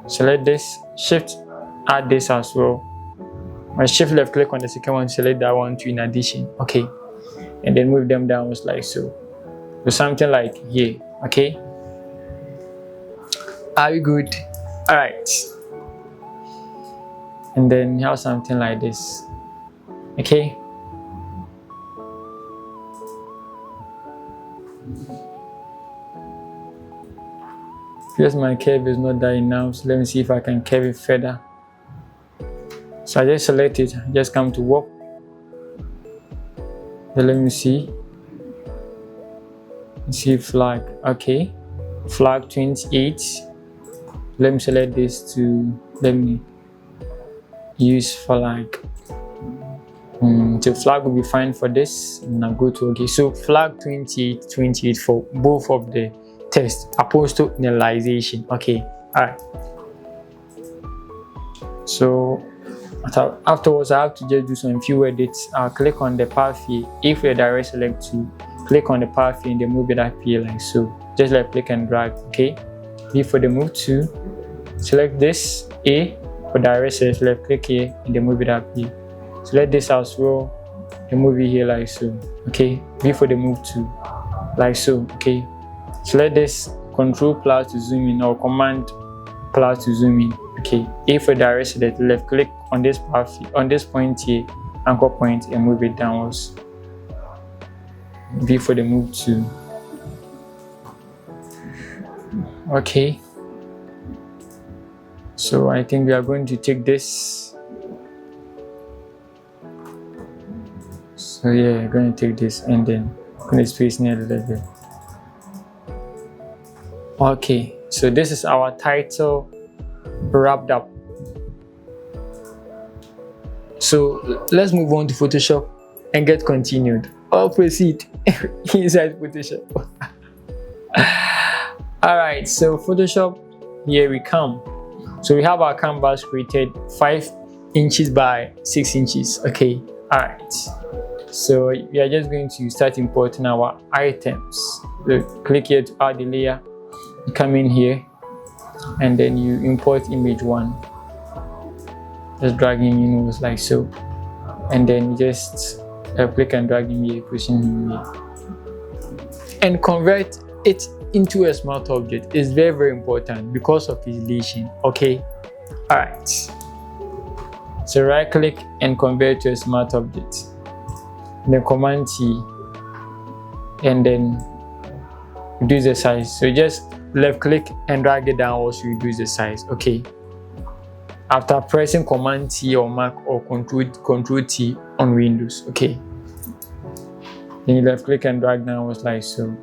Select this, shift, add this as well. And shift left click on the second one, select that one too in addition. Okay. And then move them downwards like so. So something like here. Okay. Are we good? Alright. And then you have something like this. Okay. Because my curve is not that enough, so let me see if I can curve it further. So I just select it, just come to work. Then let me see. Flag. Okay. Flag 28. Let me select this to, let me use flag. So flag will be fine for this. And I'll go to okay. So flag 28 for both of the text opposed to generalization. Okay. Alright. So afterwards I have to just do some few edits. I'll click on the path here. If we direct select to click on the path here and then move it up here like so. Just like click and drag. Okay. B for the move to, select this. A for direct select, left click here and then move it up here. Select this as well and move it here like so. Okay. B for the move to, like so. Okay. Select this, Control plus to zoom in or Command plus to zoom in. Okay. A for direct select, left click on this path, on this point here, anchor point, and move it downwards. B for the move to. Okay. So I think we are going to take this. So yeah, I'm going to take this and then I'm going to space near a little bit. Okay, so this is our title wrapped up. So let's move on to Photoshop and get continued. I'll proceed inside Photoshop. Alright, so Photoshop, here we come. So we have our canvas created 5 inches by 6 inches. Okay, alright. So we are just going to start importing our items. So click here to add the layer. You come in here and then you import image 1. Just dragging in like so. And then you just click and drag him here, pushing him here. And convert it into a smart object is very, very important because of its relation. Okay, all right. So right click and convert to a smart object. Then Command T and then reduce the size. So just left click and drag it down, also reduce the size. Okay. After pressing Command T or Mac or Control T on Windows. Okay. Then you left click and drag downwards like so.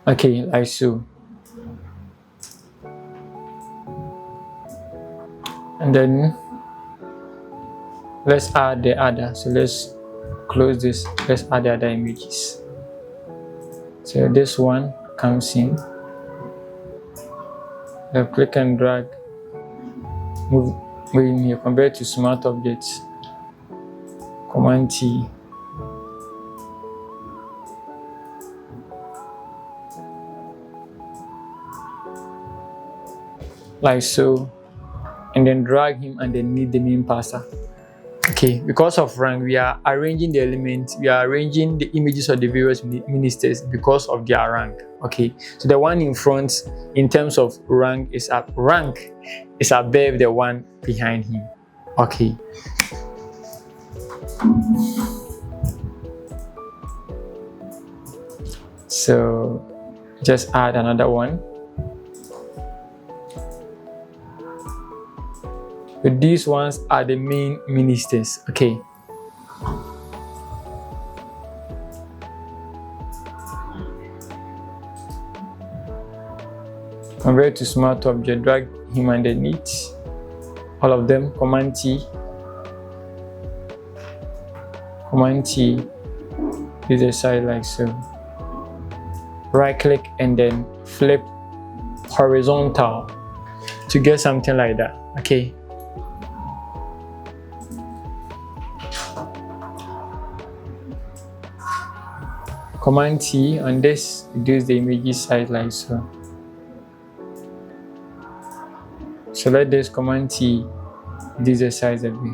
Okay, like so. And then let's add the other. So let's close this. Let's add the other images. So this one comes in. Left click and drag. Move in here. Convert to smart objects. Command T. Like so, and then drag him underneath the main parser. Okay, because of rank, we are arranging the elements, we are arranging the images of the various ministers because of their rank. Okay, so the one in front, in terms of rank, is above the one behind him. Okay. So just add another one. But these ones are the main ministers. Okay. Convert to smart object, drag him underneath. All of them, Command T. Command T. Use the side like so. Right click and then flip horizontal to get something like that. Okay. Command T on this, reduce the image size like so. Select this, Command T, reduce the size a bit.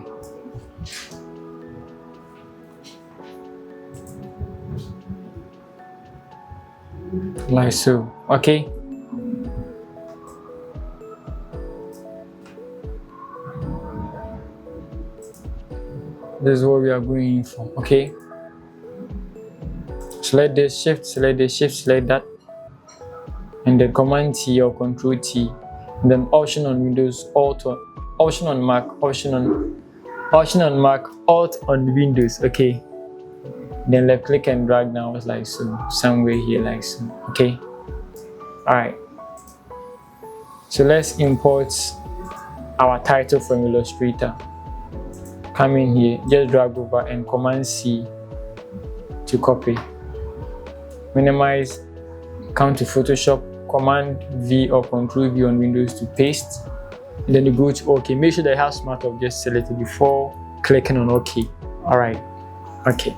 Like so, okay. This is what we are going for, okay. Select this, shift, select this, shift, select that, and then Command T or Control T, and then Option on Windows, Alt on, Option on Mac, Option on Mac, Alt on Windows, okay. Then left click and drag down like so, somewhere here like so, okay. Alright, so let's import our title from Illustrator. Come in here, just drag over and Command C to copy. Minimize, come to Photoshop, Command V or Control V on Windows to paste. And then you go to OK. Make sure that you have Smart Object selected before clicking on OK. Alright, okay.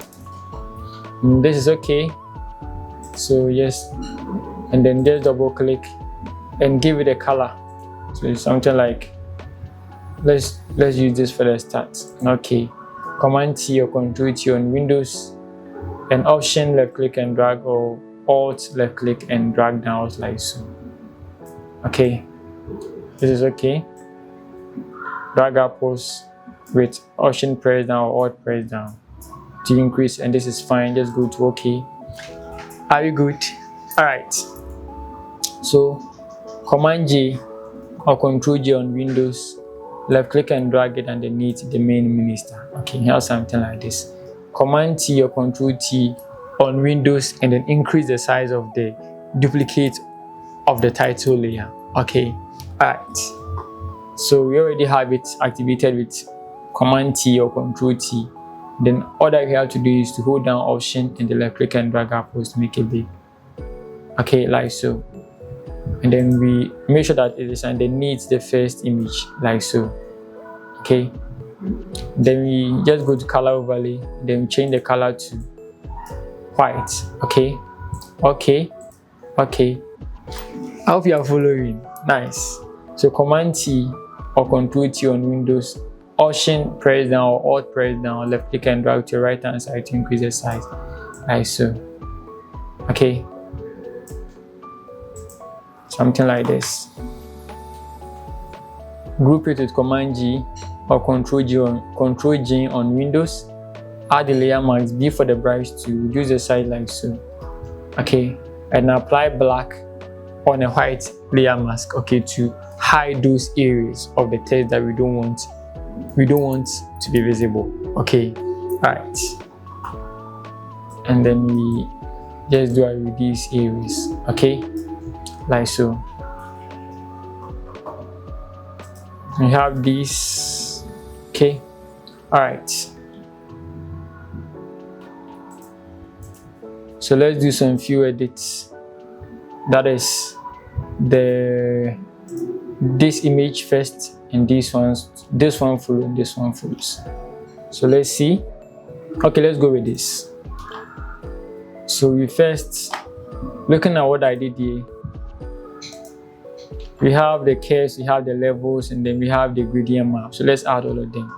And this is OK. So yes, and then just double click and give it a color. So it's something like, let's use this for the start. OK. Command T or Control T on Windows, and Option left click and drag or Alt left click and drag down like so. Okay, this is okay. Drag upwards with Option press down or Alt press down to increase, and this is fine. Just go to OK. Are you good? Alright, so Command J or Control J on Windows, left click and drag it underneath the main minister. Okay, here's something like this. Command T or Control T on Windows, and then increase the size of the duplicate of the title layer. Okay, alright. So we already have it activated with Command T or Control T. Then all that we have to do is to hold down Option and the left click and drag upwards to make it big. Okay, like so. And then we make sure that it is underneath the first image, like so. Okay. Then we just go to color overlay, then change the color to white. Okay, okay, okay. I hope you are following. Nice. So Command T or Control T on Windows, Option press down or Alt press down, left click and drag to the right hand side to increase the size, like so. Okay, something like this. Group it with Command G or Control G on Windows. Add the layer mask B for the brush to reduce the size like so. Okay, and apply black on a white layer mask. Okay, to hide those areas of the text that we don't want to be visible. Okay, alright. And then we just do it with these areas. Okay, like so. We have these. Okay, alright. So let's do some few edits. That is this image first, and this one follows, and this one follows. So let's see. Okay, let's go with this. So we first, looking at what I did here, we have the curves, we have the levels, and then we have the gradient map. So let's add all of them.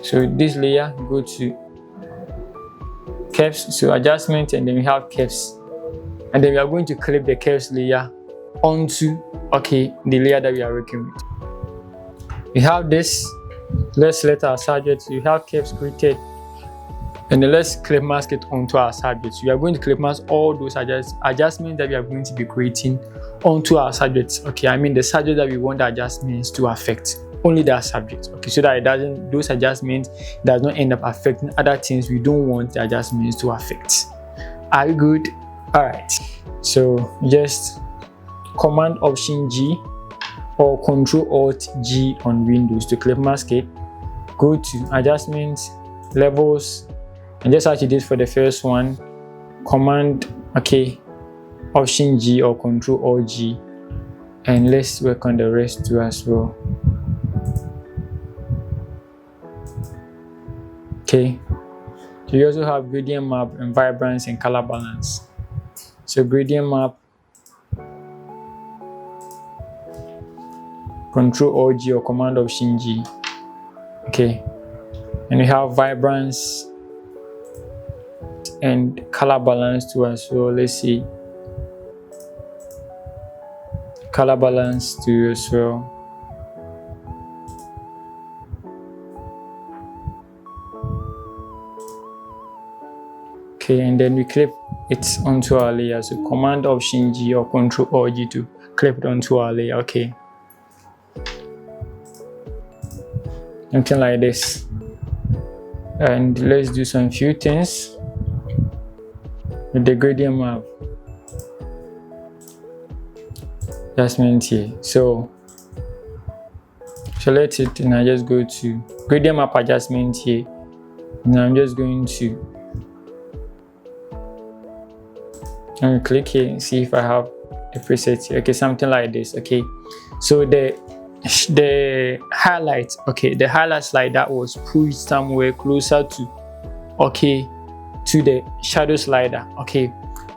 So this layer, go to curves, so adjustment, and then we have curves, and then we are going to clip the curves layer onto the layer that we are working with. We have this. Let's select our subject. We have curves created, and then let's clip mask it onto our subject. We are going to clip mask all those adjustments that we are going to be creating onto our subjects. Okay, I mean the subject that we want the adjustments to affect, only that subject. Okay, so that those adjustments does not end up affecting other things we don't want the adjustments to affect. Are you good? All right. So just Command Option G or Control Alt G on Windows to clip mask it. Go to Adjustments, Levels, and just as you did for the first one, Command Option G or Control Alt G, and let's work on the rest too as well. Okay, You also have gradient map and vibrance and color balance. So gradient map, Ctrl-G or Command-Option-G. Okay, and we have vibrance and color balance too as well. Let's see, color balance too as well. Okay, and then we clip it onto our layer. So Command-Option-G or Ctrl-G to clip it onto our layer. Okay, something like this. And let's do some few things with the gradient map adjustment here. So select it and I just go to gradient map adjustment here, and I'm just going to click here and see if I have a preset here. Okay, something like this. Okay, so the highlight, okay, the highlight slider was pushed somewhere closer to, okay, to the shadow slider. Okay,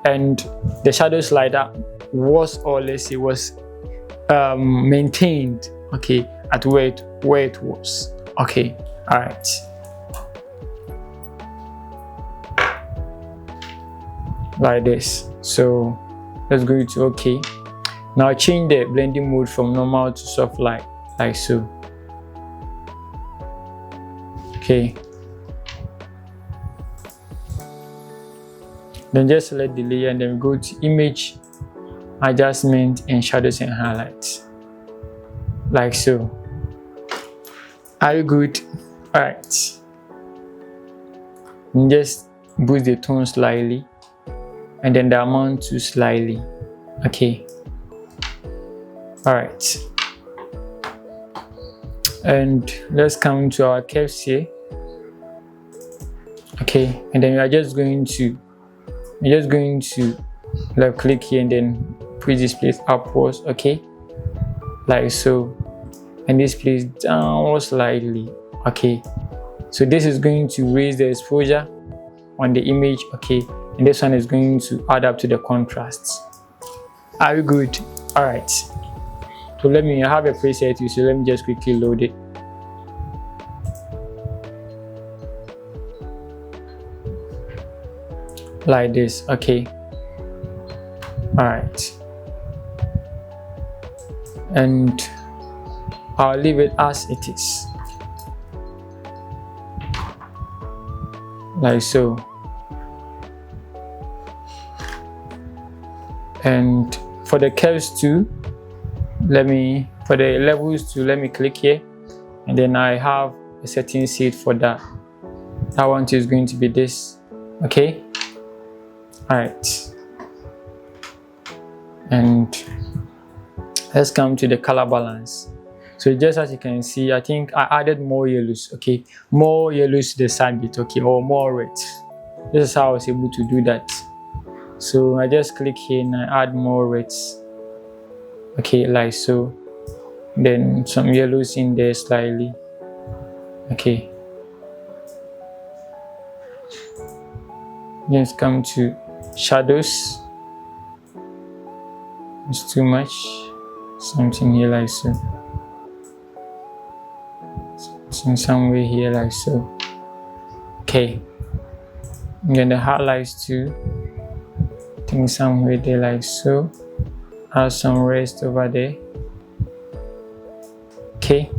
and the shadow slider was, or let's say was maintained, okay, at where it was. Okay, all right. Like this. So let's go to OK. Now change the blending mode from normal to soft light, like so. Okay. Then just select the layer and then go to image, adjustment and shadows and highlights, like so. Are you good? All right. And just boost the tone slightly and then the amount too slightly. Okay. All right. And let's come to our curves here. Okay, and then we are just going to left click here and then push this place upwards. Okay, like so, and this place downward slightly. Okay, so this is going to raise the exposure on the image. Okay, and this one is going to add up to the contrasts. Are you good? All right. So I have a preset here, so let me just quickly load it. Like this. Okay. All right. And I'll leave it as it is. Like so. And for the curves too, for the levels too, let me click here, and then I have a setting set for that. That one too is going to be this. Okay. All right. And let's come to the color balance. So just as you can see, I think I added more yellows. Okay, more yellows to the side bit. Okay, or more reds. This is how I was able to do that. So I just click here and I add more reds. Okay, like so. Then some yellows in there slightly. Okay. Just come to shadows. It's too much. Something here like so. In some way here like so. Okay. And then the highlights too. I think somewhere there like so. Add some rest over there. Okay.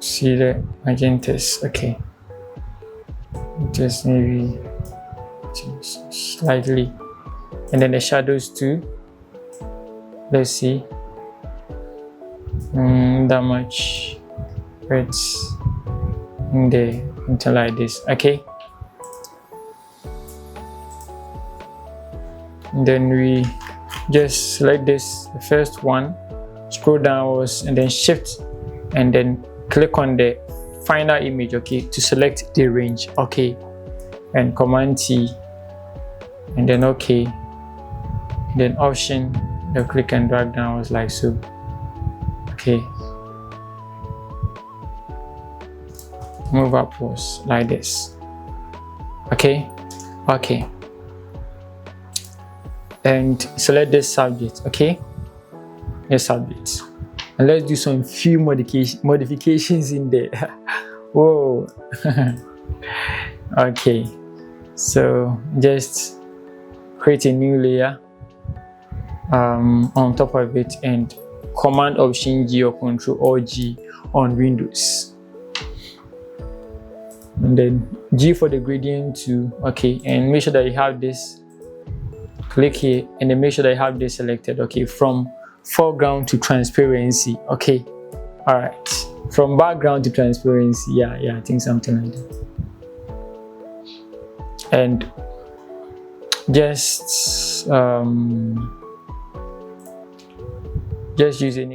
See the magentas. Okay. Just maybe slightly. And then the shadows too. Let's see. That much reds in there, until like this. Okay. And then we just select this, the first one, scroll downwards and then shift and then click on the final image, okay, to select the range. Okay, and Command T and then okay, and then option, the click and drag downwards like so. Okay, move upwards like this. Okay, and select this subject. Okay, this subject, and let's do some few modifications in there. Whoa. Okay, so just create a new layer on top of it, and Command Option G or Control or G on Windows, and then G for the gradient too. Okay, and make sure that you have this. Click here and then make sure that you have this selected. Okay, from foreground to transparency. Okay, all right, from background to transparency. Yeah, I think something like that. And just use any